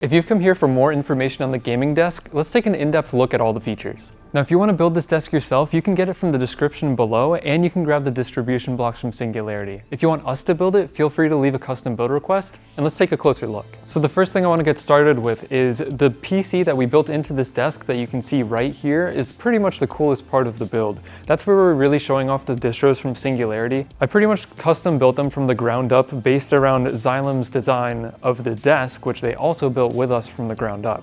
If you've come here for more information on the gaming desk, let's take an in-depth look at all the features. Now, if you want to build this desk yourself, you can get it from the description below, and you can grab the distribution blocks from Singularity. If you want us to build it, feel free to leave a custom build request, and let's take a closer look. So the first thing I want to get started with is the PC that we built into this desk that you can see right here is pretty much the coolest part of the build. That's where we're really showing off the distros from Singularity. I pretty much custom built them from the ground up based around Xylem's design of the desk, which they also built with us from the ground up.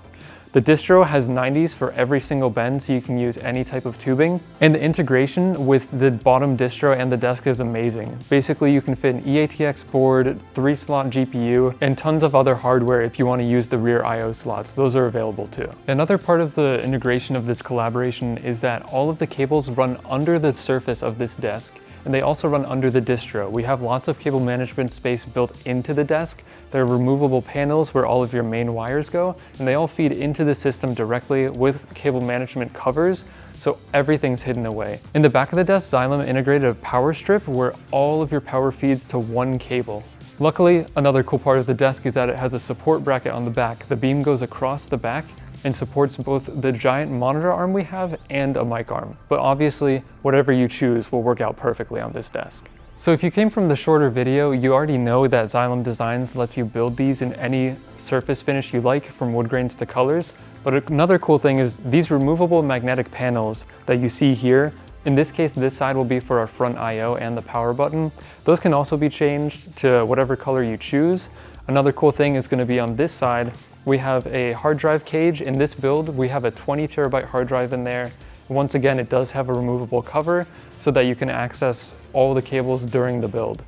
The distro has 90s for every single bend, so you can use any type of tubing. And the integration with the bottom distro and the desk is amazing. Basically, you can fit an EATX board, 3-slot GPU, and tons of other hardware if you want to use the rear I/O slots. Those are available too. Another part of the integration of this collaboration is that all of the cables run under the surface of this desk, and they also run under the distro. We have lots of cable management space built into the desk. There are removable panels where all of your main wires go, and they all feed into the system directly with cable management covers, so everything's hidden away. In the back of the desk, Xylem integrated a power strip where all of your power feeds to one cable. Luckily, another cool part of the desk is that it has a support bracket on the back. The beam goes across the back and supports both the giant monitor arm we have and a mic arm. But obviously, whatever you choose will work out perfectly on this desk. So if you came from the shorter video, you already know that Xylem Designs lets you build these in any surface finish you like, from wood grains to colors. But another cool thing is these removable magnetic panels that you see here. In this case, this side will be for our front I/O and the power button. Those can also be changed to whatever color you choose. Another cool thing is going to be on this side. We have a hard drive cage. In this build, we have a 20 terabyte hard drive in there. Once again, it does have a removable cover so that you can access all the cables during the build.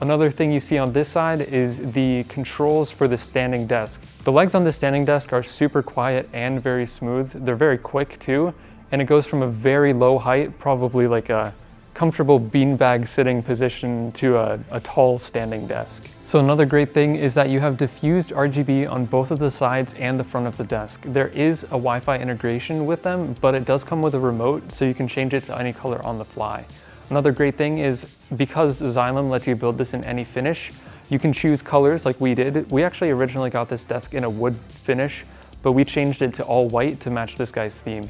Another thing you see on this side is the controls for the standing desk. The legs on the standing desk are super quiet and very smooth. They're very quick too, and it goes from a very low height, probably like a comfortable beanbag sitting position, to a tall standing desk. So another great thing is that you have diffused RGB on both of the sides and the front of the desk. There is a Wi-Fi integration with them, but it does come with a remote, so you can change it to any color on the fly. Another great thing is because Xylem lets you build this in any finish, you can choose colors like we did. We actually originally got this desk in a wood finish, but we changed it to all white to match this guy's theme.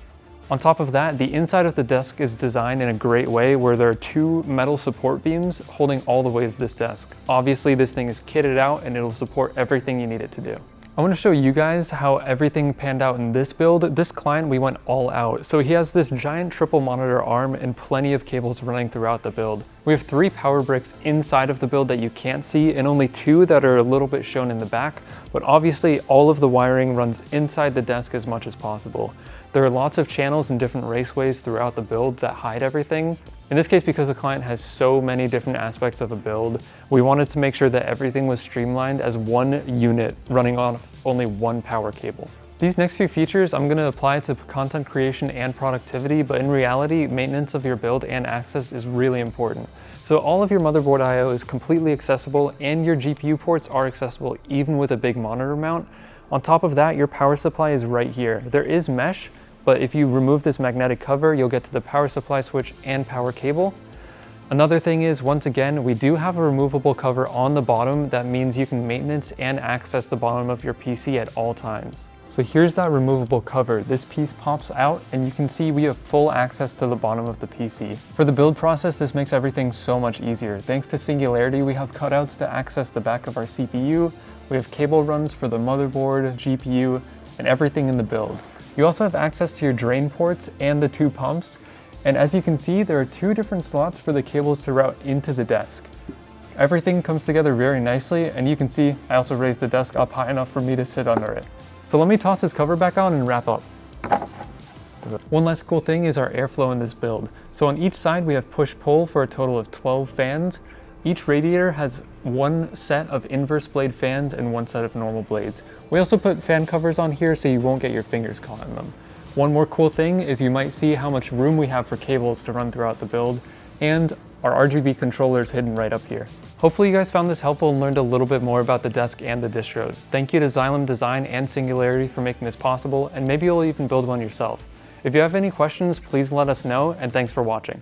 On top of that, the inside of the desk is designed in a great way where there are 2 metal support beams holding all the weight of this desk. Obviously, this thing is kitted out and it'll support everything you need it to do. I want to show you guys how everything panned out in this build. This client, we went all out. So he has this giant triple monitor arm and plenty of cables running throughout the build. We have 3 power bricks inside of the build that you can't see, and only 2 that are a little bit shown in the back. But obviously, all of the wiring runs inside the desk as much as possible. There are lots of channels and different raceways throughout the build that hide everything. In this case, because the client has so many different aspects of a build, we wanted to make sure that everything was streamlined as one unit running on only one power cable. These next few features I'm going to apply to content creation and productivity, but in reality, maintenance of your build and access is really important. So all of your motherboard I/O is completely accessible, and your GPU ports are accessible even with a big monitor mount. On top of that, your power supply is right here. There is mesh, but if you remove this magnetic cover, you'll get to the power supply switch and power cable. Another thing is, once again, we do have a removable cover on the bottom. That means you can maintenance and access the bottom of your PC at all times. So here's that removable cover. This piece pops out and you can see we have full access to the bottom of the PC. For the build process, this makes everything so much easier. Thanks to Singularity, we have cutouts to access the back of our CPU. We have cable runs for the motherboard, GPU, and everything in the build. You also have access to your drain ports and the 2 pumps. And as you can see, there are 2 different slots for the cables to route into the desk. Everything comes together very nicely, and you can see I also raised the desk up high enough for me to sit under it. So let me toss this cover back on and wrap up. One last cool thing is our airflow in this build. So on each side we have push-pull for a total of 12 fans. Each radiator has 1 set of inverse blade fans and 1 set of normal blades. We also put fan covers on here so you won't get your fingers caught in them. One more cool thing is you might see how much room we have for cables to run throughout the build, and our RGB controller is hidden right up here. Hopefully you guys found this helpful and learned a little bit more about the desk and the distros. Thank you to Xylem Design and Singularity for making this possible, and maybe you'll even build one yourself. If you have any questions, please let us know, and thanks for watching.